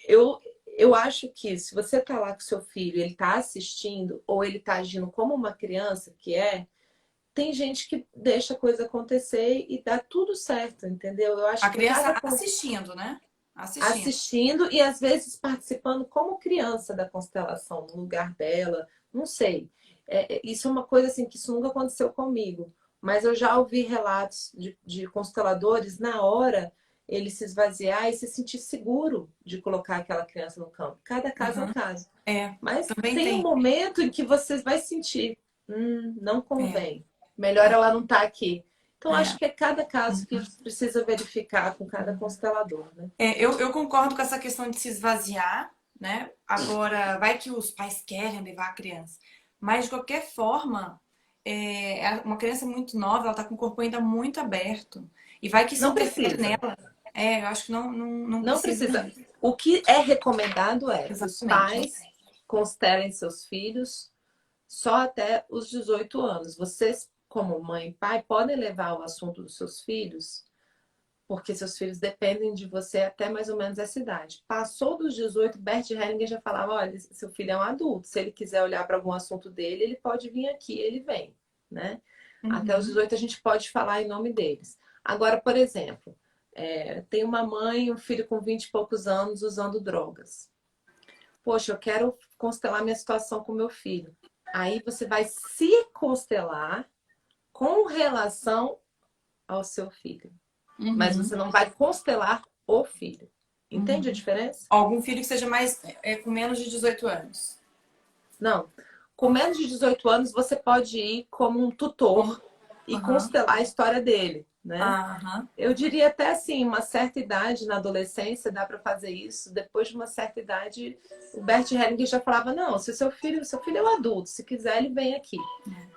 eu, eu acho que se você está lá com seu filho, ele está assistindo, ou ele está agindo como uma criança que é, tem gente que deixa a coisa acontecer e dá tudo certo, entendeu? Eu A acho que criança cada assistindo, né? Assistindo. assistindo e às vezes participando como criança da constelação, no lugar dela, não sei. Isso é uma coisa assim que isso nunca aconteceu comigo, mas eu já ouvi relatos de consteladores na hora ele se esvaziar e se sentir seguro de colocar aquela criança no campo. Cada caso é um Uhum. caso. É, Mas também tem um tem. momento em que você vai sentir, não É, convém. Melhor ela não estar aqui. Então, acho é. que é cada caso que precisa verificar com cada constelador, né? Eu concordo com essa questão de se esvaziar, né? Agora, vai que os pais querem levar a criança. Mas, de qualquer forma, uma criança muito nova, ela tá com o corpo ainda muito aberto. E vai que isso Não interfere precisa. nela. Eu acho que não Não precisa precisa. mesmo. O que é recomendado é os Exatamente. pais constelem seus filhos só até os 18 anos. Vocês, como mãe e pai, podem levar o assunto dos seus filhos, porque seus filhos dependem de você até mais ou menos essa idade. Passou dos 18, Bert Hellinger já falava: olha, seu filho é um adulto, se ele quiser olhar para algum assunto dele, ele pode vir aqui, ele vem, né? Até os Uhum. 18 a gente pode falar em nome deles. Agora, por exemplo, tem uma mãe e um filho com 20 e poucos anos usando drogas. Poxa, eu quero constelar minha situação com meu filho. Aí você vai se constelar com relação ao seu filho. Mas Uhum. você não vai constelar o filho. Entende a Uhum. diferença? Algum filho que seja mais com menos de 18 anos. Não. Com menos de 18 anos, você pode ir como um tutor e Aham. constelar a história dele, né? Aham. Eu diria até assim, uma certa idade na adolescência dá para fazer isso. Depois de uma certa idade, o Bert Hellinger já falava: não, se seu filho é um adulto, se quiser ele vem aqui.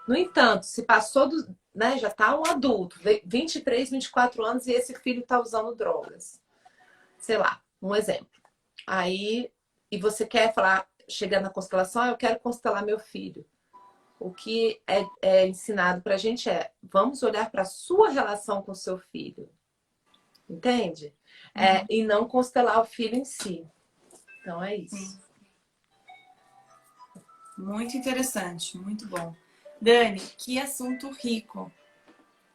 No entanto, se passou do, né, já está um adulto, 23, 24 anos e esse filho está usando drogas. Sei lá, um exemplo. Aí, e você quer falar, chegar na constelação, eu quero constelar meu filho. O que é ensinado para a gente vamos olhar para a sua relação com o seu filho. Entende? Uhum. E não constelar o filho em si. Então é isso. Sim. Muito interessante, muito bom. Dani, que assunto rico.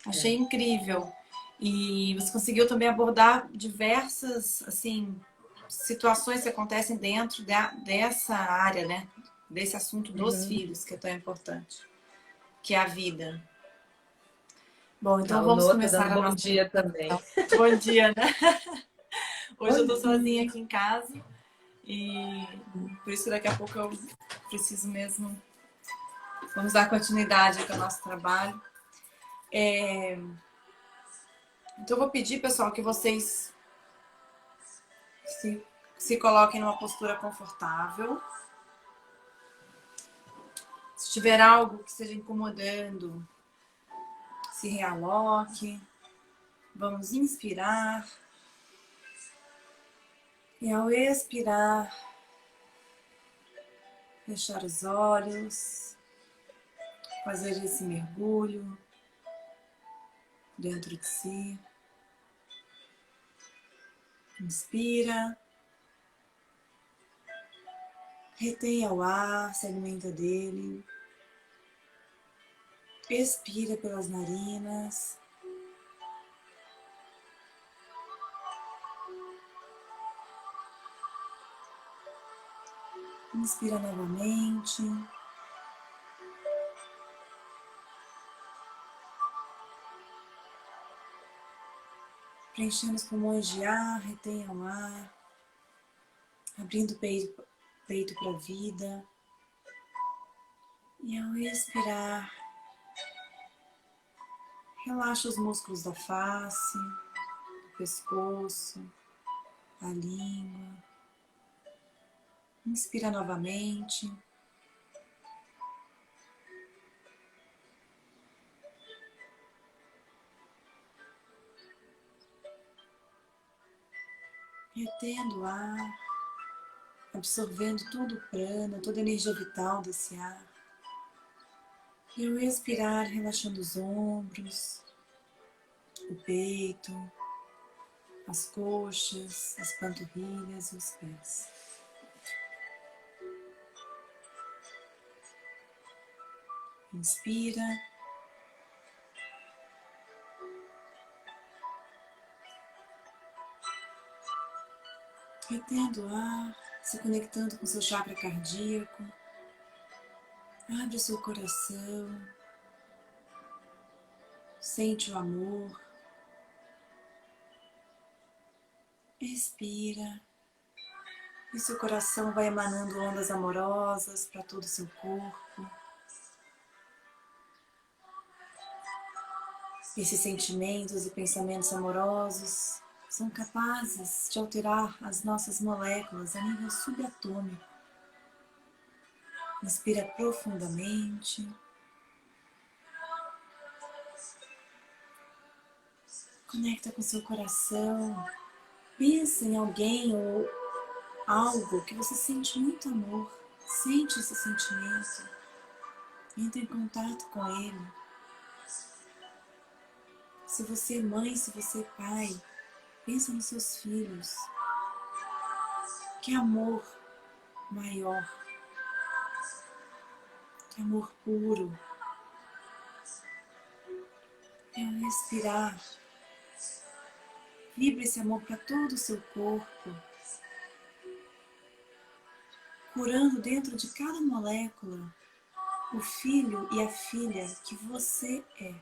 Achei É. incrível. E você conseguiu também abordar diversas, assim, situações que acontecem dentro dessa área, né? Desse assunto dos Uhum. filhos, que é tão importante, que é a vida. Bom, então Ah, o vamos Noah tá dando começar a bom nossa dia também. meditação. Bom dia, né? Hoje eu Bom tô sozinha dia. aqui em casa e por isso daqui a pouco eu preciso mesmo. Vamos dar continuidade aqui ao nosso trabalho. Então eu vou pedir, pessoal, que vocês se coloquem numa postura confortável. Se tiver algo que esteja incomodando, se realoque. Vamos inspirar. E ao expirar, fechar os olhos, fazer esse mergulho dentro de si. Inspira, retenha o ar, se alimenta dele. Expira pelas narinas. Inspira novamente. Preenchendo os pulmões de ar, retenha o ar. Abrindo o peito para a vida. E ao expirar, relaxa os músculos da face, do pescoço, a língua. Inspira novamente. retendo o ar, absorvendo todo o prana, toda a energia vital desse ar. E ao expirar, relaxando os ombros, o peito, as coxas, as panturrilhas e os pés. Inspira. Retendo o ar, se conectando com seu chakra cardíaco. Abre o seu coração. Sente o amor. Expira. E seu coração vai emanando ondas amorosas para todo o seu corpo. Esses sentimentos e pensamentos amorosos são capazes de alterar as nossas moléculas a nível subatômico. Inspira profundamente. Conecta com seu coração. Pensa em alguém ou algo que você sente muito amor. Sente esse sentimento. Entra em contato com ele. Se você é mãe, se você é pai, pensa nos seus filhos. Que amor maior. Que amor puro. É ao respirar. Vibra esse amor para todo o seu corpo. Curando dentro de cada molécula o filho e a filha que você é.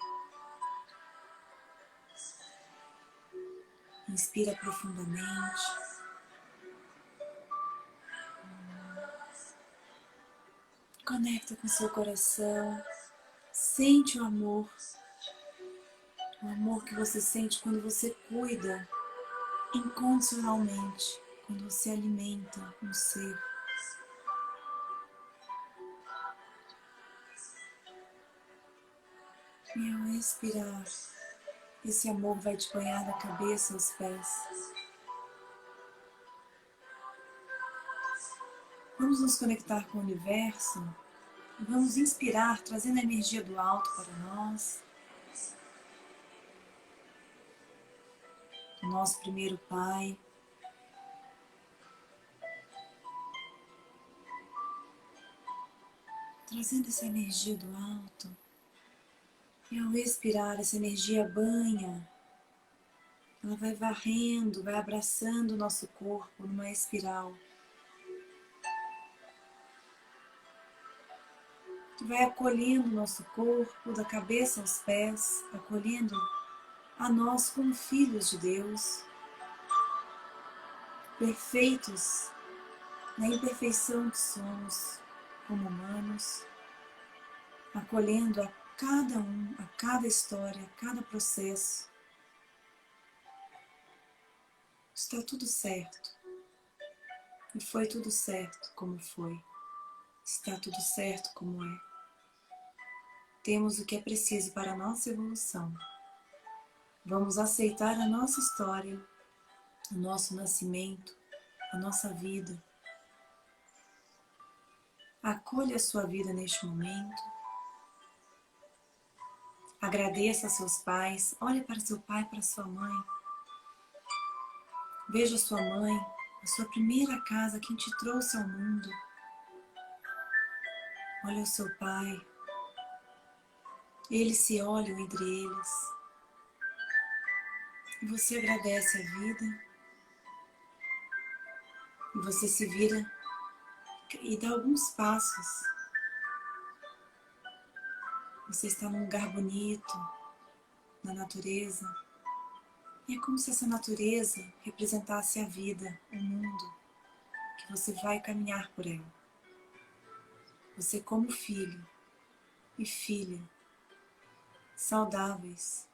Inspira profundamente. Conecta com seu coração. Sente o amor. O amor que você sente quando você cuida incondicionalmente. Quando você alimenta um ser. E ao expirar, esse amor vai te banhar da cabeça aos pés. Vamos nos conectar com o universo e vamos inspirar, trazendo a energia do alto para nós. O nosso primeiro Pai. Trazendo essa energia do alto. E ao expirar, essa energia banha. Ela vai varrendo, vai abraçando o nosso corpo numa espiral. Que vai acolhendo o nosso corpo, da cabeça aos pés, acolhendo a nós como filhos de Deus, perfeitos na imperfeição que somos como humanos, acolhendo a cada um, a cada história, a cada processo. Está tudo certo. E foi tudo certo como foi. Está tudo certo como é. Temos o que é preciso para a nossa evolução. Vamos aceitar a nossa história, o nosso nascimento, a nossa vida. Acolha a sua vida neste momento. Agradeça a seus pais. Olhe para seu pai, para sua mãe. Veja sua mãe, a sua primeira casa, quem te trouxe ao mundo. Olha o seu pai. Eles se olham entre eles. E você agradece a vida. E você se vira e dá alguns passos. Você está num lugar bonito, na natureza. E é como se essa natureza representasse a vida, o mundo, que você vai caminhar por ela. Você como filho e filha, saudáveis,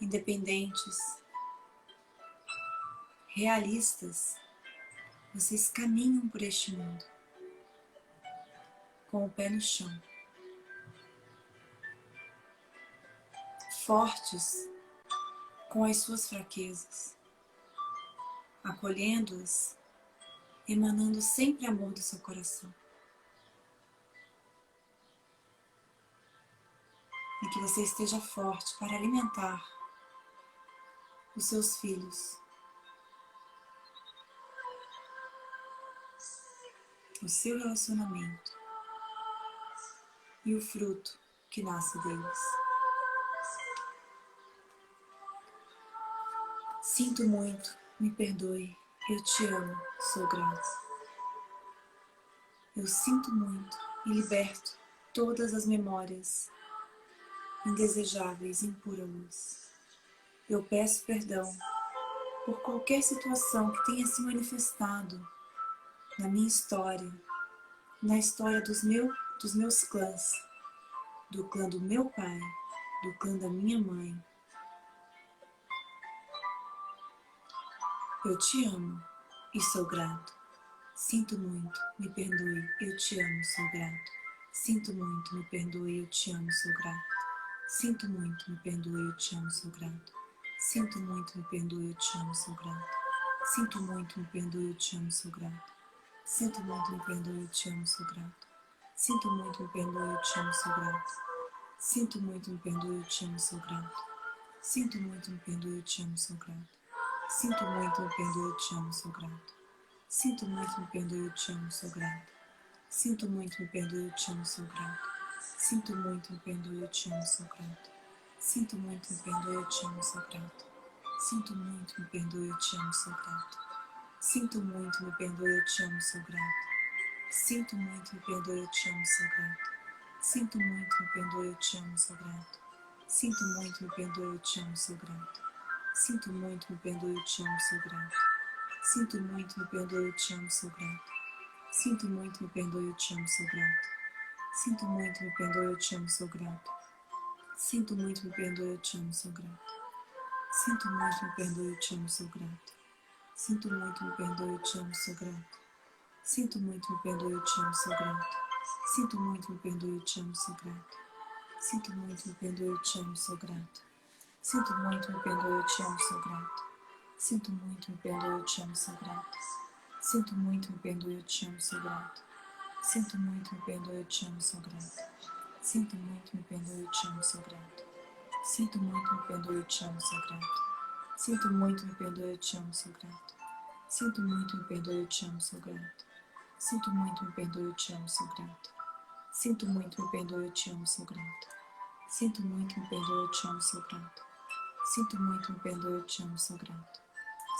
independentes, realistas, vocês caminham por este mundo com o pé no chão, fortes com as suas fraquezas, acolhendo-as, emanando sempre amor do seu coração. E que você esteja forte para alimentar os seus filhos, o seu relacionamento e o fruto que nasce deles. Sinto muito, me perdoe, eu te amo, sou grato. Eu sinto muito e liberto todas as memórias indesejáveis em pura luz. Eu peço perdão por qualquer situação que tenha se manifestado na minha história, na história dos meus clãs, do clã do meu pai, do clã da minha mãe. Eu te amo e sou grato. Sinto muito, me perdoe, eu te amo, sou grato. Sinto muito, me perdoe, eu te amo, sou grato. Sinto muito, me perdoe, eu te amo, sou grato. Sinto muito, me perdoe, eu te amo, sou grato. Sinto muito, me perdoe, eu te amo, sou grato. Sinto muito, me perdoe, eu te amo, sou grato. Sinto muito, me perdoe, eu te amo, sou grato. Sinto muito, me perdoe, eu te amo, sou grato. Sinto muito, me perdoe, eu te amo, sou grato. Sinto muito, me perdoe, eu te amo, sou grato. Sinto muito, me perdoe, eu te amo, sou grato. Sinto muito, me perdoe, eu te amo, sou grato. Sinto muito, me perdoe, eu te amo, sou grato. Sinto muito, me perdoe, eu te amo, sou grato. Sinto muito, me perdoe, eu te amo, sou grato. Sinto muito, me perdoe, eu te amo, sou grato. Sinto muito, me perdoe, eu te amo, sou grato. Sinto muito, me perdoe, eu te amo, sou grato. Sinto muito, me perdoe, eu te amo, sou grato. Sinto muito, me perdoe, eu te amo, sou grato. Sinto muito, me perdoe, eu te amo, sou grato. Sinto muito, me perdoe, eu te amo, sou grato. Sinto muito, me perdoe, eu te amo, sou grato. Sinto muito, me perdoe, eu te amo, sou grato. Sinto muito, me perdoe, eu te amo, sou grato. Sinto muito, me perdoe, eu te amo, sou grato. Sinto muito, me perdoe, eu te amo, sou grato. Sinto muito, me perdoe, eu te amo, sou grato. Sinto muito, me perdoe, eu te amo, sou grato. Sinto muito, me perdoe, eu te amo, sou grato. Sinto muito, me perdoe, eu te amo, sou grato. Sinto muito, me perdoe, eu te amo, sou grato. Sinto muito, me perdoe, eu te amo, sou grato. Sinto muito, me perdoe, eu te amo, sou grato. Sinto muito, me perdoe, eu te amo, sou grato. Sinto muito, me perdoe, eu te amo, sou grato. Sinto muito, me perdoe, eu te amo, sou grato. Sinto muito, me perdoe, eu te amo, sou grato. Sinto muito, me perdoe, eu te amo, sou grato. Sinto muito, me perdoe, eu te amo, sou grato. Sinto muito, me perdoe, eu te amo, sou grato. Sinto muito, me perdoe, eu te amo, sou grato. Sinto muito, me perdoe, eu te amo, sou grato. Sinto muito, me perdoe, eu te amo, sou grato. Sinto muito, me perdoe, eu te amo, sou grato. Sinto muito, me perdoe, eu te amo, sou grato.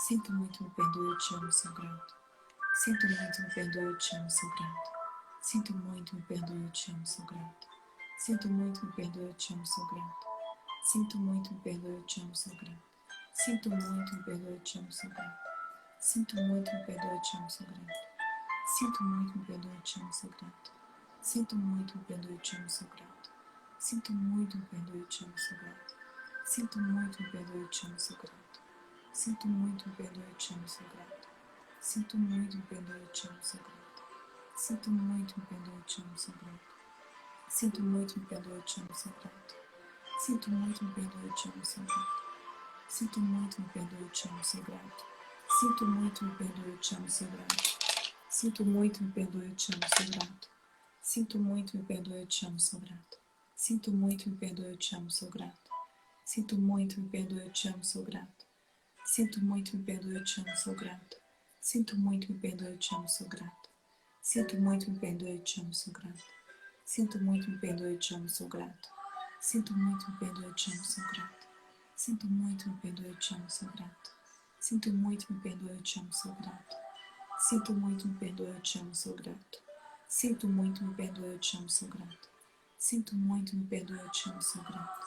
Sinto muito, me perdoe, eu te amo, sou grato. Sinto muito, me perdoe, eu te amo, sou grato. Sinto muito, me perdoe, eu te amo, sou grato. Sinto muito, me perdoe, eu te amo, sou grato. Sinto muito, me perdoe, eu te amo, sou grato. Sinto muito, me perdoe, eu te amo, sou grato. Sinto muito, me perdoe, eu te amo, sou grato. Sinto muito, me perdoe, eu te amo, sou grato. Sinto muito, me perdoe, eu te amo, sou grato. Sinto muito, me perdoe, eu te amo, sou grato. Sinto muito, me perdoe, eu te amo, sou grato. Sinto muito, me perdoe, eu te amo, sou grato. Sinto muito, me perdoe, eu te amo, sou grato. Sinto muito, me perdoe, eu te amo, sou grato. Sinto muito, me perdoe, eu te amo, sou grato. Sinto muito, me perdoe, eu te amo, sou grato. Sinto muito, me perdoe, eu te amo, sou grato. Sinto muito, me perdoe, eu te amo, sou grato. Sinto muito, me perdoe, eu te amo, sou grato. Sinto muito, me perdoe, eu te amo, sou grato. Sinto muito, me perdoe, eu te amo, sou grato. Sinto muito, me perdoe, eu te amo, sou grato. Sinto muito, me perdoe, eu te amo, sou grato. Sinto muito, me perdoe, eu te amo, sou grato. Sinto muito, me perdoe, eu te amo, sou grato. Sinto muito, me perdoe, eu te amo, sou grato. Sinto muito, me perdoe, eu te amo, sou grato.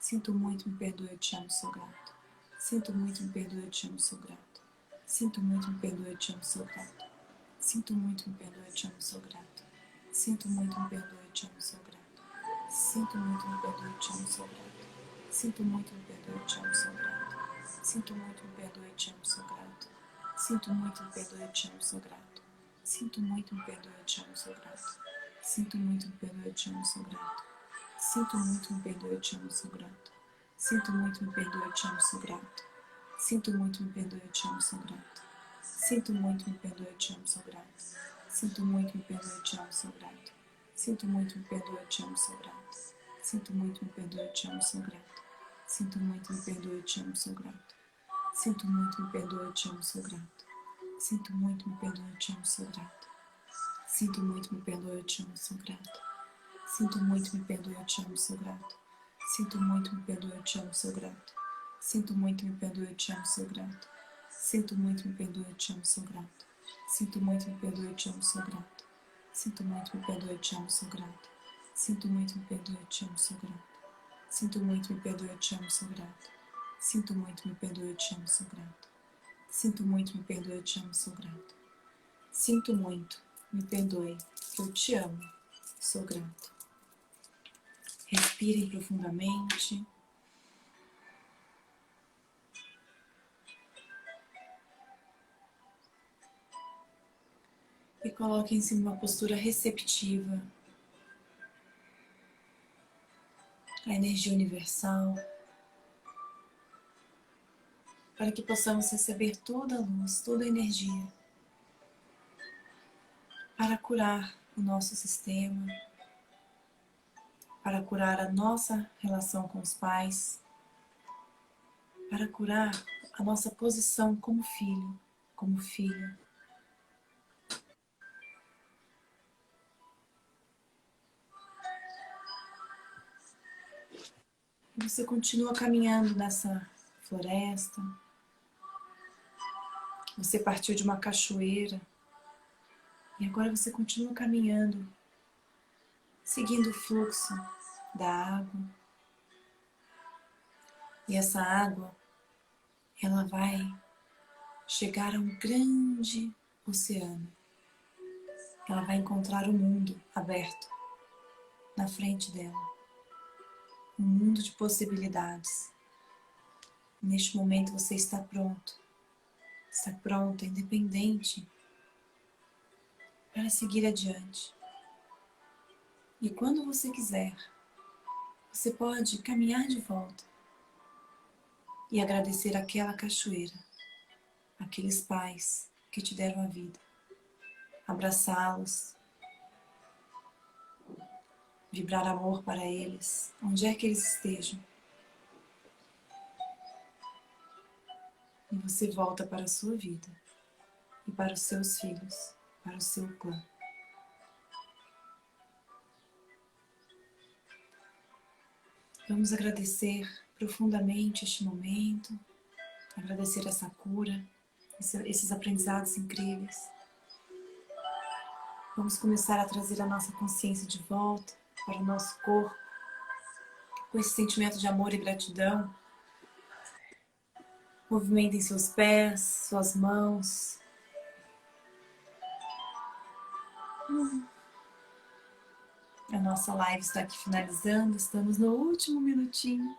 Sinto muito, me perdoe, eu te amo, sou grato. Sinto muito, me perdoe, eu te amo, sou grato. Sinto muito, me perdoe, eu te amo, sou grato. Sinto muito, me perdoe, eu te amo, sou grato. Sinto muito, me perdoe, eu te amo, sou grato. Sinto muito, me perdoe, eu te amo, sou grato. Sinto muito, me perdoe, eu te amo, sou grato. Sinto muito, me perdoe, eu te amo, sou grato. Sinto muito, me perdoe, eu te amo, sou grato. Sinto muito, me perdoe, eu te amo, sou grato. Sinto muito, me perdoe, eu te amo, sou grato. Sinto muito, me perdoe, eu te amo, sou grato. Sinto muito, me perdoe, eu te amo, sou grato. Sinto muito, me perdoe, eu te amo, sou grato. Sinto muito, me perdoe, eu te amo, sou grato. Sinto muito, me perdoe, eu te amo, sou grato. Sinto muito, me perdoe, eu te amo, sou grato. Sinto muito, me perdoe, eu te amo, sou grato. Sinto muito, me perdoe, eu te amo, sou grato. Sinto muito, me perdoe, eu te amo, sou grato. Sinto muito, me perdoe, eu te amo, sou grato. Sinto muito, me perdoe, eu te amo, sou grato. Sinto muito, me perdoe, eu te amo, sou grato. Sinto muito, me perdoe, eu te amo, sou grato. Sinto muito, me perdoe, eu te amo, sou grato. Sinto muito, me perdoe, eu te amo, sou grato. Sinto muito, me perdoe, eu te amo, sou grato. Sinto muito, me perdoe, eu te amo, sou grato. Sinto muito, me perdoe, eu te amo, sou grato. Sinto muito, me perdoe, eu te amo, sou grato. Sinto muito, me perdoe, eu te amo, sou grato. Sinto muito, me perdoe, eu te amo, sou grato. Sinto muito, me perdoe, eu te amo, sou grato. Respirem profundamente. E coloquem-se numa postura receptiva à energia universal, para que possamos receber toda a luz, toda a energia, para curar o nosso sistema, para curar a nossa relação com os pais, para curar a nossa posição como filho, como filha. E você continua caminhando nessa floresta. Você partiu de uma cachoeira e agora você continua caminhando, seguindo o fluxo da água. E essa água, ela vai chegar a um grande oceano. Ela vai encontrar o mundo aberto na frente dela. Um mundo de possibilidades. Neste momento você está pronto. Está pronta, independente, para seguir adiante. E quando você quiser, você pode caminhar de volta e agradecer aquela cachoeira, aqueles pais que te deram a vida. Abraçá-los, vibrar amor para eles, onde é que eles estejam. E você volta para a sua vida e para os seus filhos, para o seu clã. Vamos agradecer profundamente este momento, agradecer essa cura, esses aprendizados incríveis. Vamos começar a trazer a nossa consciência de volta para o nosso corpo, com esse sentimento de amor e gratidão. Movimentem seus pés, suas mãos. A nossa live está aqui finalizando, estamos no último minutinho.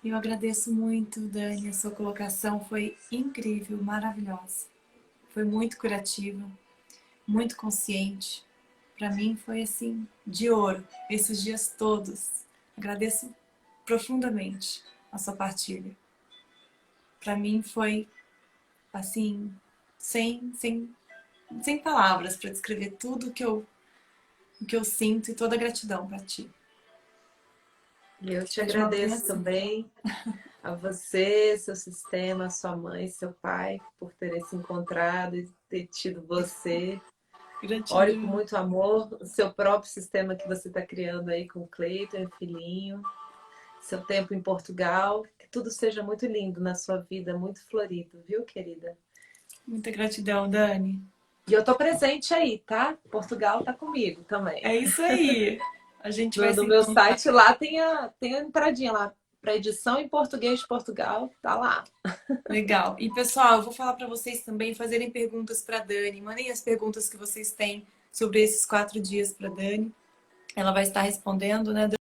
Eu agradeço muito, Dani, a sua colocação foi incrível, maravilhosa. Foi muito curativa, muito consciente. Para mim foi assim, de ouro, esses dias todos. Agradeço profundamente a sua partilha. Para mim foi assim, sem palavras para descrever tudo o que eu sinto e toda a gratidão para ti. Eu te agradeço também a você, seu sistema, sua mãe, seu pai, por terem se encontrado e ter tido você. Gratidão. Olhe com muito amor o seu próprio sistema que você está criando aí com o Cleiton e o filhinho. Seu tempo em Portugal. Que tudo seja muito lindo na sua vida, muito florido, viu, querida? Muita gratidão, Dani. E eu tô presente aí, tá? Portugal tá comigo também. É isso aí. A gente vai No meu site lá tem a entradinha lá para edição em português de Portugal, tá lá. Legal. E pessoal, eu vou falar para vocês também fazerem perguntas para Dani. Mandem as perguntas que vocês têm sobre esses 4 dias para Dani. Ela vai estar respondendo, né, Dani?